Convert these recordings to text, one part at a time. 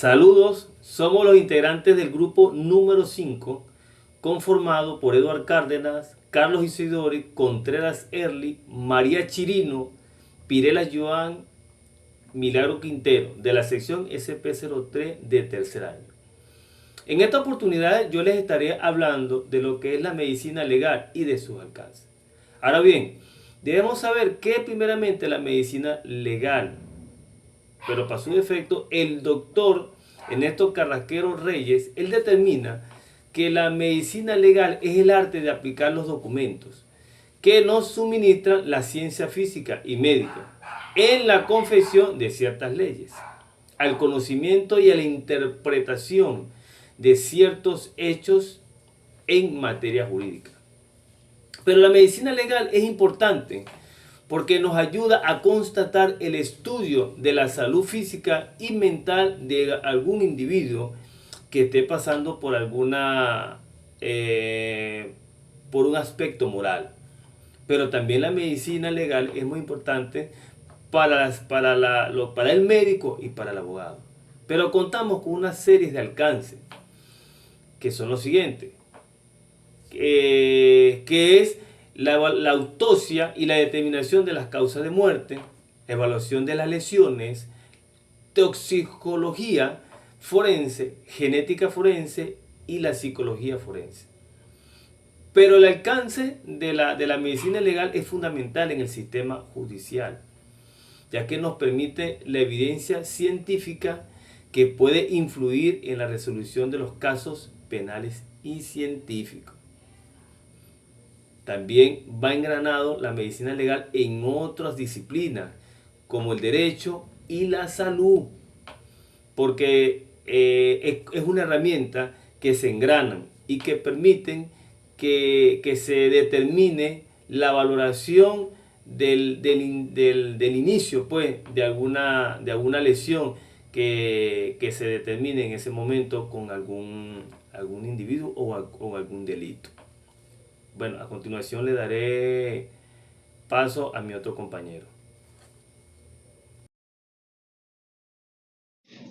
Saludos, somos los integrantes del grupo número 5, conformado por Eduard Cárdenas, Carlos Isidori, Contreras Erli, María Chirino, Pirela Joan, Milagro Quintero, de la sección SP03 de tercer año. En esta oportunidad yo les estaré hablando de lo que es la medicina legal y de sus alcances. Ahora bien, debemos saber qué es primeramente la medicina legal. Pero para su defecto, el doctor Ernesto Carrasquero Reyes, él determina que la medicina legal es el arte de aplicar los documentos que nos suministran la ciencia física y médica en la confección de ciertas leyes, al conocimiento y a la interpretación de ciertos hechos en materia jurídica. Pero la medicina legal es importante porque nos ayuda a constatar el estudio de la salud física y mental de algún individuo que esté pasando por por un aspecto moral. Pero también la medicina legal es muy importante para el médico y para el abogado. Pero contamos con una serie de alcances que son los siguientes, que es la autopsia y la determinación de las causas de muerte, evaluación de las lesiones, toxicología forense, genética forense y la psicología forense. Pero el alcance de la medicina legal es fundamental en el sistema judicial, ya que nos permite la evidencia científica que puede influir en la resolución de los casos penales y científicos. También va engranado la medicina legal en otras disciplinas, como el derecho y la salud, porque es una herramienta que se engranan y que permiten que se determine la valoración del inicio, pues, de alguna lesión que se determine en ese momento con algún individuo o algún delito. Bueno, a continuación le daré paso a mi otro compañero.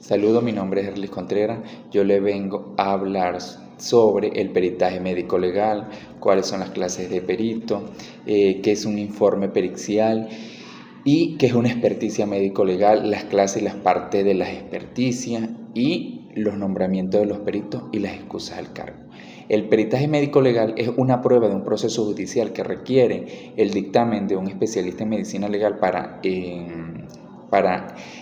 Saludos, mi nombre es Erlis Contreras. Yo le vengo a hablar sobre el peritaje médico legal, cuáles son las clases de perito, qué es un informe pericial y qué es una experticia médico legal, las clases y las partes de las experticias y los nombramientos de los peritos y las excusas al cargo. El peritaje médico legal es una prueba de un proceso judicial que requiere el dictamen de un especialista en medicina legal para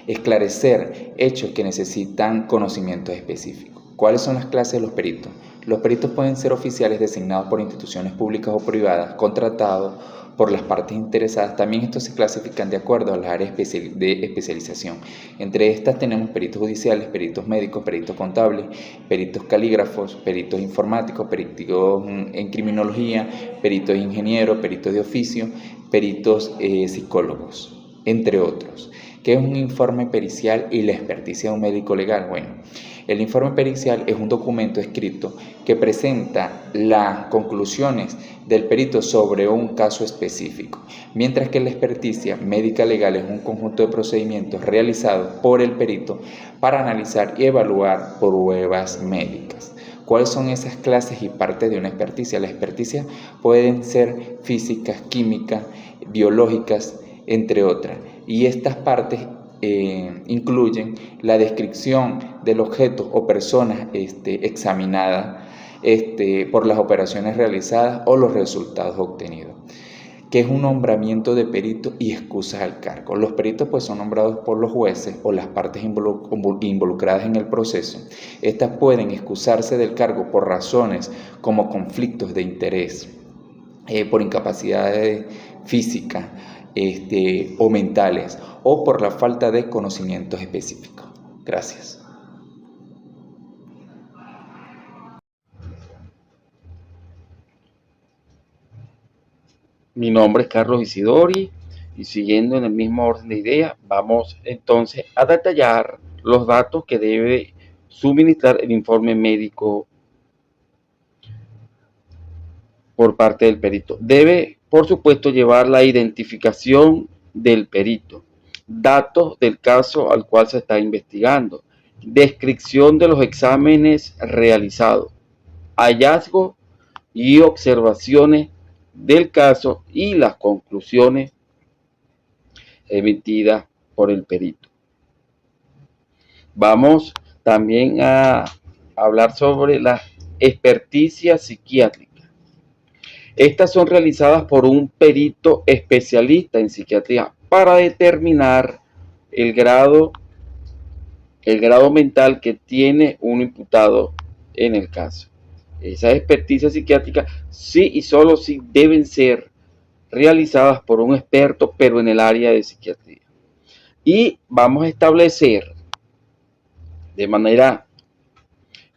esclarecer hechos que necesitan conocimientos específicos. ¿Cuáles son las clases de los peritos? Los peritos pueden ser oficiales designados por instituciones públicas o privadas, contratados por las partes interesadas. También estos se clasifican de acuerdo a las áreas de especialización. Entre estas tenemos peritos judiciales, peritos médicos, peritos contables, peritos calígrafos, peritos informáticos, peritos en criminología, peritos ingenieros, peritos de oficio, peritos psicólogos, entre otros. ¿Qué es un informe pericial y la experticia de un médico legal? Bueno, el informe pericial es un documento escrito que presenta las conclusiones del perito sobre un caso específico, mientras que la experticia médica legal es un conjunto de procedimientos realizados por el perito para analizar y evaluar pruebas médicas. ¿Cuáles son esas clases y partes de una experticia? Las experticias pueden ser físicas, químicas, biológicas, entre otras. Y estas partes incluyen la descripción del objeto o personas examinadas por las operaciones realizadas o los resultados obtenidos. ¿Qué es un nombramiento de perito y excusas al cargo? Los peritos pues son nombrados por los jueces o las partes involucradas en el proceso. Estas pueden excusarse del cargo por razones como conflictos de interés, por incapacidades físicas o mentales, o por la falta de conocimientos específicos. Gracias. Mi nombre es Carlos Isidori y siguiendo en el mismo orden de ideas, vamos entonces a detallar los datos que debe suministrar el informe médico por parte del perito. Debe, por supuesto, llevar la identificación del perito, datos del caso al cual se está investigando, descripción de los exámenes realizados, hallazgos y observaciones del caso y las conclusiones emitidas por el perito. Vamos también a hablar sobre la experticia psiquiátrica. Estas son realizadas por un perito especialista en psiquiatría para determinar el grado mental que tiene un imputado en el caso. Esas experticias psiquiátricas sí y solo sí deben ser realizadas por un experto, pero en el área de psiquiatría. Y vamos a establecer de manera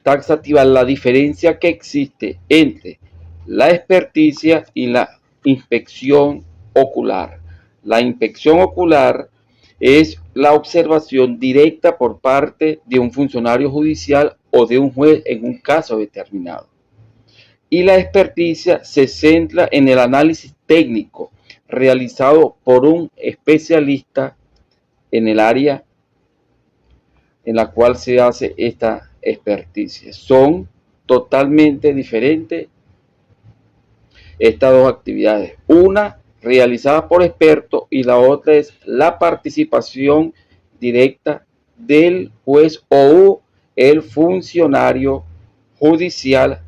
taxativa la diferencia que existe entre la experticia y la inspección ocular. La inspección ocular es la observación directa por parte de un funcionario judicial o de un juez en un caso determinado. Y la experticia se centra en el análisis técnico realizado por un especialista en el área en la cual se hace esta experticia. Son totalmente diferentes estas dos actividades. Una realizada por expertos y la otra es la participación directa del juez o el funcionario judicial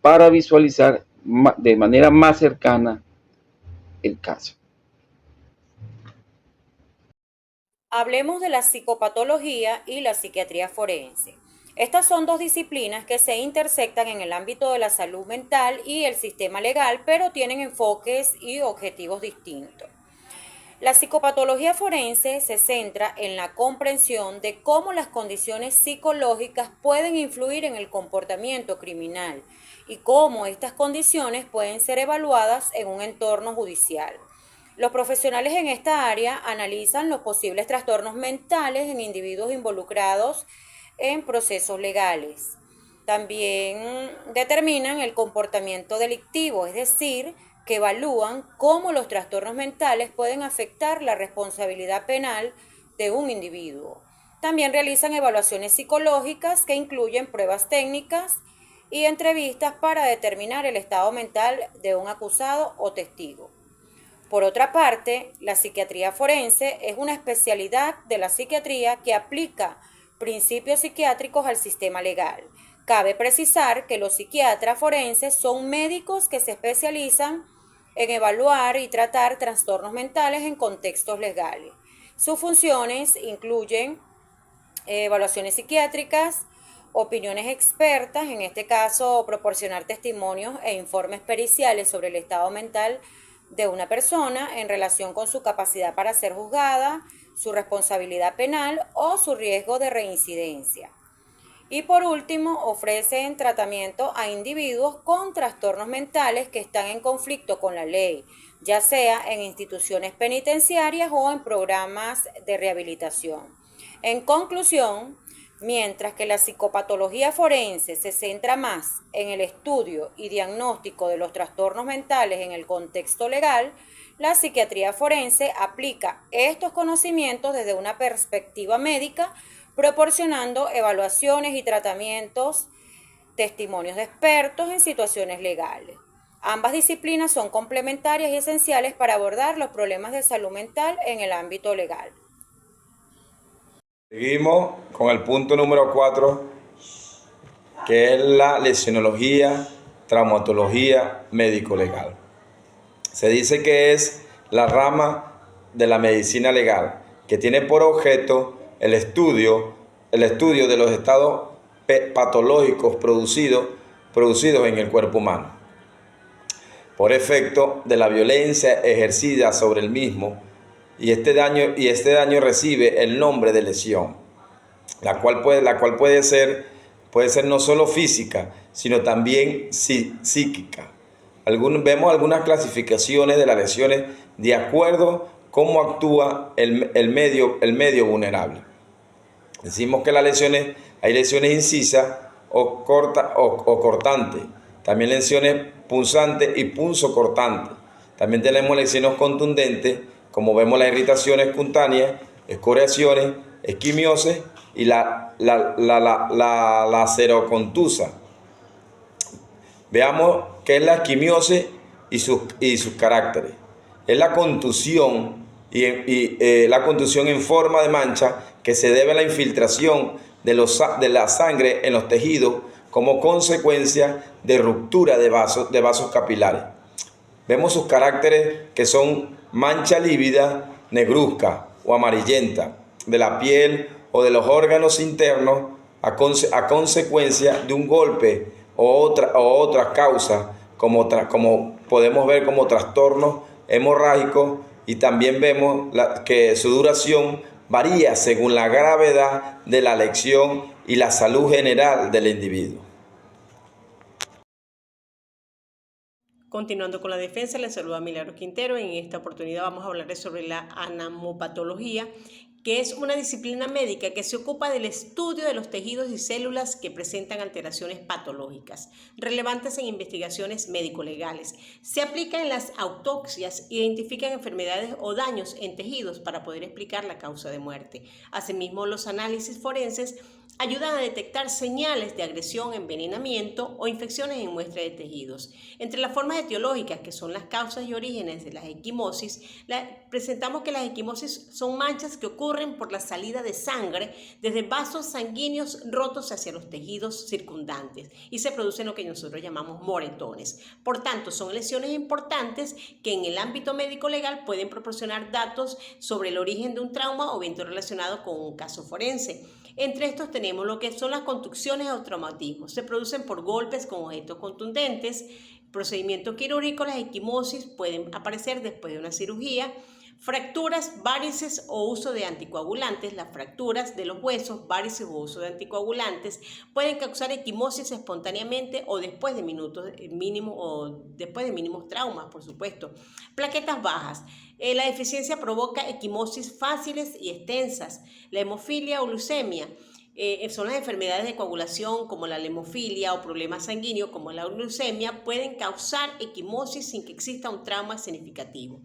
para visualizar de manera más cercana el caso. Hablemos de la psicopatología y la psiquiatría forense. Estas son dos disciplinas que se intersectan en el ámbito de la salud mental y el sistema legal, pero tienen enfoques y objetivos distintos. La psicopatología forense se centra en la comprensión de cómo las condiciones psicológicas pueden influir en el comportamiento criminal y cómo estas condiciones pueden ser evaluadas en un entorno judicial. Los profesionales en esta área analizan los posibles trastornos mentales en individuos involucrados en procesos legales. También determinan el comportamiento delictivo, es decir, que evalúan cómo los trastornos mentales pueden afectar la responsabilidad penal de un individuo. También realizan evaluaciones psicológicas que incluyen pruebas técnicas y entrevistas para determinar el estado mental de un acusado o testigo. Por otra parte, la psiquiatría forense es una especialidad de la psiquiatría que aplica principios psiquiátricos al sistema legal. Cabe precisar que los psiquiatras forenses son médicos que se especializan en evaluar y tratar trastornos mentales en contextos legales. Sus funciones incluyen evaluaciones psiquiátricas, opiniones expertas, en este caso proporcionar testimonios e informes periciales sobre el estado mental de una persona en relación con su capacidad para ser juzgada, su responsabilidad penal o su riesgo de reincidencia. Y por último, ofrecen tratamiento a individuos con trastornos mentales que están en conflicto con la ley, ya sea en instituciones penitenciarias o en programas de rehabilitación. En conclusión, mientras que la psicopatología forense se centra más en el estudio y diagnóstico de los trastornos mentales en el contexto legal, la psiquiatría forense aplica estos conocimientos desde una perspectiva médica, proporcionando evaluaciones y tratamientos, testimonios de expertos en situaciones legales. Ambas disciplinas son complementarias y esenciales para abordar los problemas de salud mental en el ámbito legal. Seguimos con el punto número 4, que es la lesionología, traumatología médico-legal. Se dice que es la rama de la medicina legal que tiene por objeto el estudio de los estados patológicos producidos en el cuerpo humano, por efecto de la violencia ejercida sobre el mismo, y este daño recibe el nombre de lesión, la cual puede ser no solo física, sino también psíquica. Vemos algunas clasificaciones de las lesiones de acuerdo a cómo actúa el medio vulnerable. Decimos que hay lesiones incisas o cortantes, también lesiones punzantes y punzocortantes. También tenemos lesiones contundentes, como vemos las irritaciones cutáneas, escoriaciones, esquimiosis y la lacerocontusa. Veamos qué es la esquimiosis y sus caracteres. Es la contusión la contusión en forma de mancha que se debe a la infiltración de la sangre en los tejidos como consecuencia de ruptura de vasos capilares. Vemos sus caracteres, que son mancha lívida, negruzca o amarillenta de la piel o de los órganos internos a consecuencia de un golpe o otras causas, como podemos ver como trastornos hemorrágicos, y también vemos que su duración varía según la gravedad de la lesión y la salud general del individuo. Continuando con la defensa, les saluda Milagros Quintero. En esta oportunidad vamos a hablar sobre la anamopatología, que es una disciplina médica que se ocupa del estudio de los tejidos y células que presentan alteraciones patológicas relevantes en investigaciones médico-legales. Se aplica en las autopsias, identifican enfermedades o daños en tejidos para poder explicar la causa de muerte. Asimismo, los análisis forenses ayudan a detectar señales de agresión, envenenamiento o infecciones en muestras de tejidos. Entre las formas etiológicas, que son las causas y orígenes de las equimosis, presentamos que las equimosis son manchas que ocurren por la salida de sangre desde vasos sanguíneos rotos hacia los tejidos circundantes y se producen lo que nosotros llamamos moretones. Por tanto, son lesiones importantes que en el ámbito médico legal pueden proporcionar datos sobre el origen de un trauma o evento relacionado con un caso forense. Entre estos tenemos lo que son las contusiones o traumatismos. Se producen por golpes con objetos contundentes. Procedimiento quirúrgico, las equimosis pueden aparecer después de una cirugía. Fracturas, varices o uso de anticoagulantes. Las fracturas de los huesos, varices o uso de anticoagulantes pueden causar equimosis espontáneamente o después de minutos mínimos o después de mínimos traumas, por supuesto. Plaquetas bajas. La deficiencia provoca equimosis fáciles y extensas. La hemofilia o leucemia. Son las enfermedades de coagulación como la hemofilia o problemas sanguíneos como la leucemia pueden causar equimosis sin que exista un trauma significativo.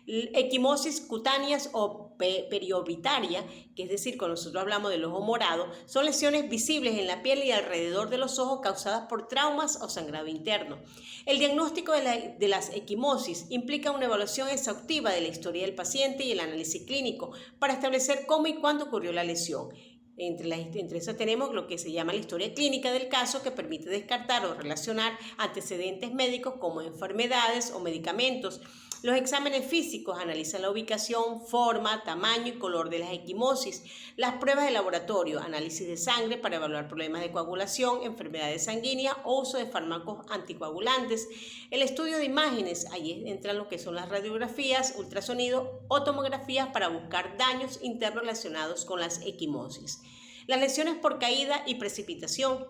Equimosis cutáneas o periorbitaria, que es decir, cuando nosotros hablamos del ojo morado, son lesiones visibles en la piel y alrededor de los ojos causadas por traumas o sangrado interno. El diagnóstico de las equimosis implica una evaluación exhaustiva de la historia del paciente y el análisis clínico para establecer cómo y cuándo ocurrió la lesión. Entre eso tenemos lo que se llama la historia clínica del caso, que permite descartar o relacionar antecedentes médicos como enfermedades o medicamentos. Los exámenes físicos analizan la ubicación, forma, tamaño y color de las equimosis. Las pruebas de laboratorio, análisis de sangre para evaluar problemas de coagulación, enfermedades sanguíneas o uso de fármacos anticoagulantes. El estudio de imágenes, ahí entran lo que son las radiografías, ultrasonido o tomografías para buscar daños internos relacionados con las equimosis. Las lesiones por caída y precipitación.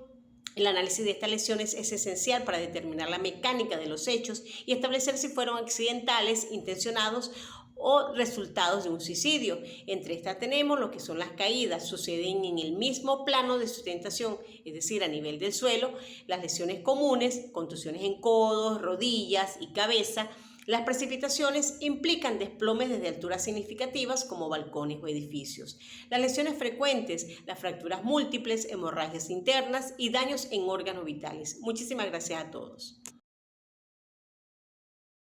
El análisis de estas lesiones es esencial para determinar la mecánica de los hechos y establecer si fueron accidentales, intencionados o resultados de un suicidio. Entre estas tenemos lo que son las caídas, suceden en el mismo plano de sustentación, es decir, a nivel del suelo. Las lesiones comunes, contusiones en codos, rodillas y cabeza. Las precipitaciones implican desplomes desde alturas significativas como balcones o edificios. Las lesiones frecuentes, las fracturas múltiples, hemorragias internas y daños en órganos vitales. Muchísimas gracias a todos.